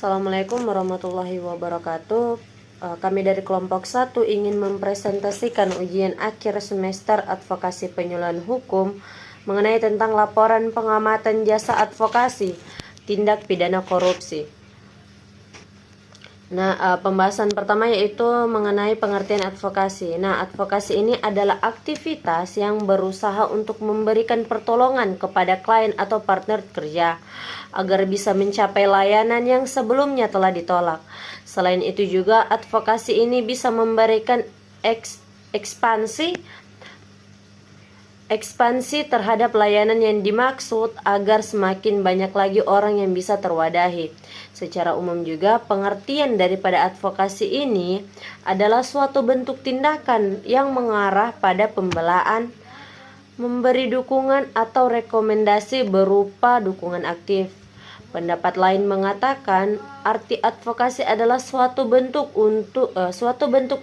Assalamualaikum warahmatullahi wabarakatuh. Kami dari kelompok 1 ingin mempresentasikan ujian akhir semester advokasi penyuluhan hukum mengenai tentang laporan pengamatan jasa advokasi tindak pidana korupsi. Pembahasan pertama yaitu mengenai pengertian advokasi. Advokasi ini adalah aktivitas yang berusaha untuk memberikan pertolongan kepada klien atau partner kerja agar bisa mencapai layanan yang sebelumnya telah ditolak. Selain itu juga advokasi ini bisa memberikan ekspansi terhadap layanan yang dimaksud agar semakin banyak lagi orang yang bisa terwadahi. Secara umum juga pengertian daripada advokasi ini adalah suatu bentuk tindakan yang mengarah pada pembelaan, memberi dukungan atau rekomendasi berupa dukungan aktif. Pendapat lain mengatakan arti advokasi adalah suatu bentuk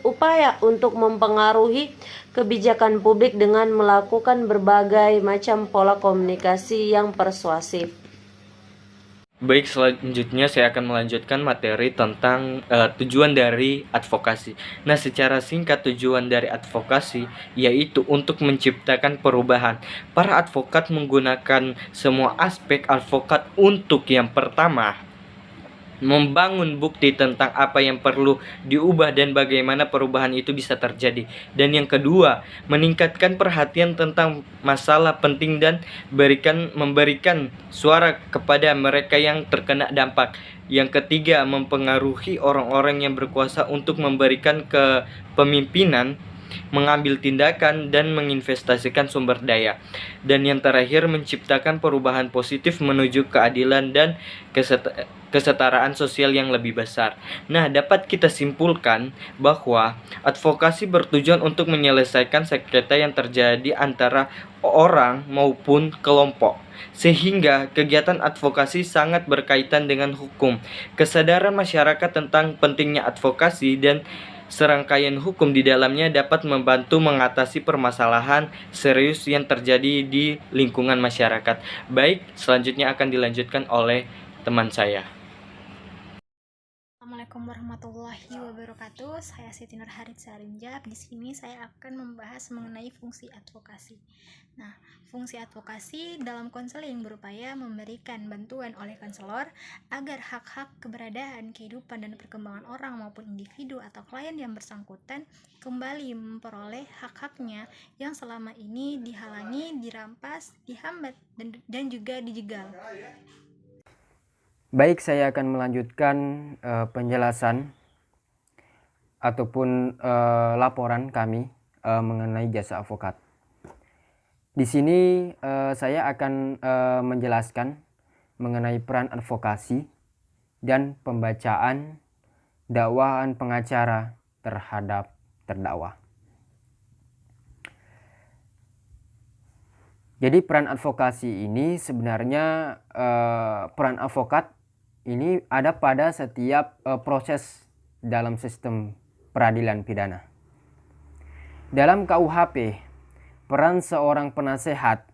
upaya untuk mempengaruhi kebijakan publik dengan melakukan berbagai macam pola komunikasi yang persuasif. Baik, selanjutnya saya akan melanjutkan materi tentang tujuan dari advokasi. Secara singkat tujuan dari advokasi yaitu untuk menciptakan perubahan. Para advokat menggunakan semua aspek advokat untuk yang pertama membangun bukti tentang apa yang perlu diubah dan bagaimana perubahan itu bisa terjadi. Dan yang kedua, meningkatkan perhatian tentang masalah penting dan memberikan suara kepada mereka yang terkena dampak. Yang ketiga, mempengaruhi orang-orang yang berkuasa untuk memberikan kepemimpinan, mengambil tindakan dan menginvestasikan sumber daya. Dan yang terakhir, menciptakan perubahan positif menuju keadilan dan kesetaraan sosial yang lebih besar. Dapat kita simpulkan bahwa advokasi bertujuan untuk menyelesaikan sengketa yang terjadi antara orang maupun kelompok. Sehingga kegiatan advokasi sangat berkaitan dengan hukum. Kesadaran masyarakat tentang pentingnya advokasi dan serangkaian hukum di dalamnya dapat membantu mengatasi permasalahan serius yang terjadi di lingkungan masyarakat. Baik, selanjutnya akan dilanjutkan oleh teman saya. Assalamualaikum warahmatullahi wabarakatuh. Saya Siti Nurharit Sarinjak. Di sini saya akan membahas mengenai fungsi advokasi. Fungsi advokasi dalam konseling berupaya memberikan bantuan oleh konselor agar hak-hak keberadaan, kehidupan, dan perkembangan orang maupun individu atau klien yang bersangkutan kembali memperoleh hak-haknya yang selama ini dihalangi, dirampas, dihambat, dan juga dijegal. Baik, saya akan melanjutkan penjelasan ataupun laporan kami mengenai jasa advokat. Di sini saya akan menjelaskan mengenai peran advokasi dan pembacaan dakwaan pengacara terhadap terdakwa. Jadi peran advokasi ini sebenarnya peran advokat ini ada pada setiap proses dalam sistem peradilan pidana. Dalam KUHP, peran seorang penasehat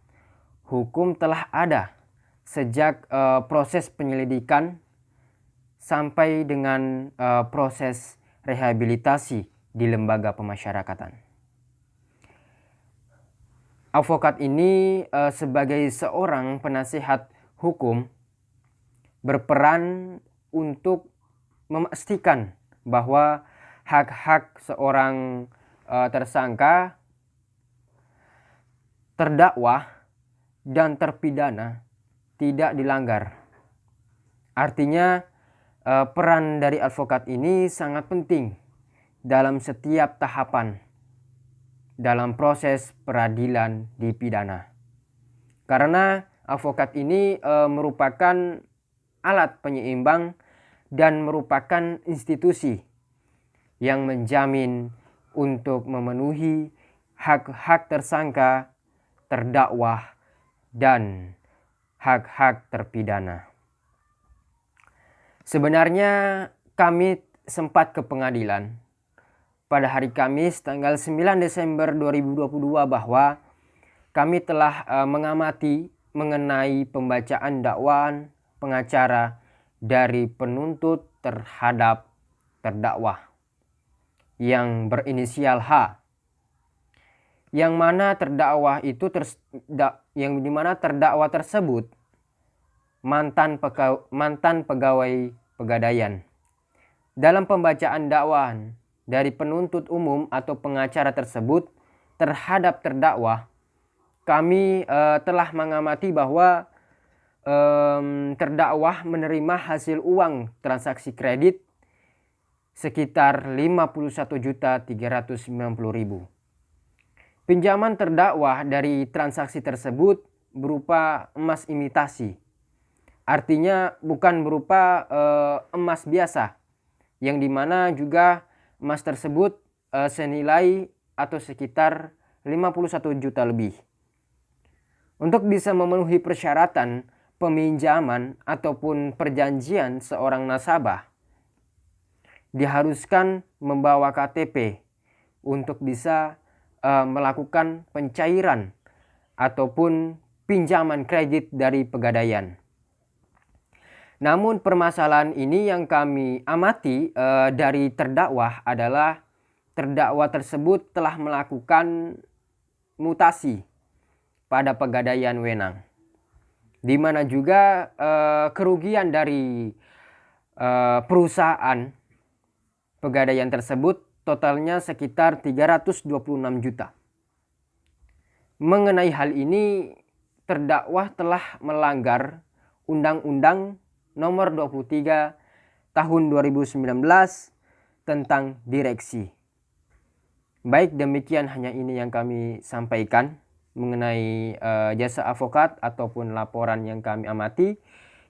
hukum telah ada sejak proses penyelidikan sampai dengan proses rehabilitasi di lembaga pemasyarakatan. Advokat ini sebagai seorang penasehat hukum berperan untuk memastikan bahwa hak-hak seorang tersangka, terdakwa, dan terpidana tidak dilanggar. Artinya peran dari advokat ini sangat penting dalam setiap tahapan dalam proses peradilan di pidana. Karena advokat ini merupakan alat penyeimbang dan merupakan institusi yang menjamin untuk memenuhi hak-hak tersangka, terdakwa, dan hak-hak terpidana. Sebenarnya kami sempat ke pengadilan pada hari Kamis tanggal 9 Desember 2022 bahwa kami telah mengamati mengenai pembacaan dakwaan pengacara dari penuntut terhadap terdakwa yang berinisial H, yang mana terdakwa itu yang dimana terdakwa tersebut mantan pegawai Pegadaian. Dalam pembacaan dakwaan dari penuntut umum atau pengacara tersebut terhadap terdakwa, kami telah mengamati bahwa terdakwa menerima hasil uang transaksi kredit sekitar 51.390.000. Pinjaman terdakwa dari transaksi tersebut berupa emas imitasi. Artinya bukan berupa emas biasa, yang dimana juga emas tersebut senilai atau sekitar 51 juta lebih. Untuk bisa memenuhi persyaratan peminjaman ataupun perjanjian seorang nasabah, diharuskan membawa KTP untuk bisa melakukan pencairan ataupun pinjaman kredit dari Pegadaian. Namun permasalahan ini yang kami amati dari terdakwa adalah terdakwa tersebut telah melakukan mutasi pada Pegadaian Wenang, di mana juga kerugian dari perusahaan Pegadaian tersebut totalnya sekitar 326 juta. Mengenai hal ini, terdakwa telah melanggar Undang-Undang Nomor 23 Tahun 2019 tentang direksi. Baik, demikian hanya ini yang kami sampaikan mengenai jasa advokat ataupun laporan yang kami amati,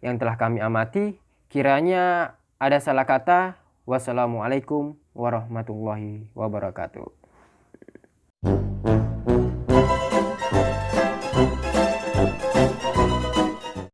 yang telah kami amati. Kiranya ada salah kata. Wassalamualaikum warahmatullahi wabarakatuh.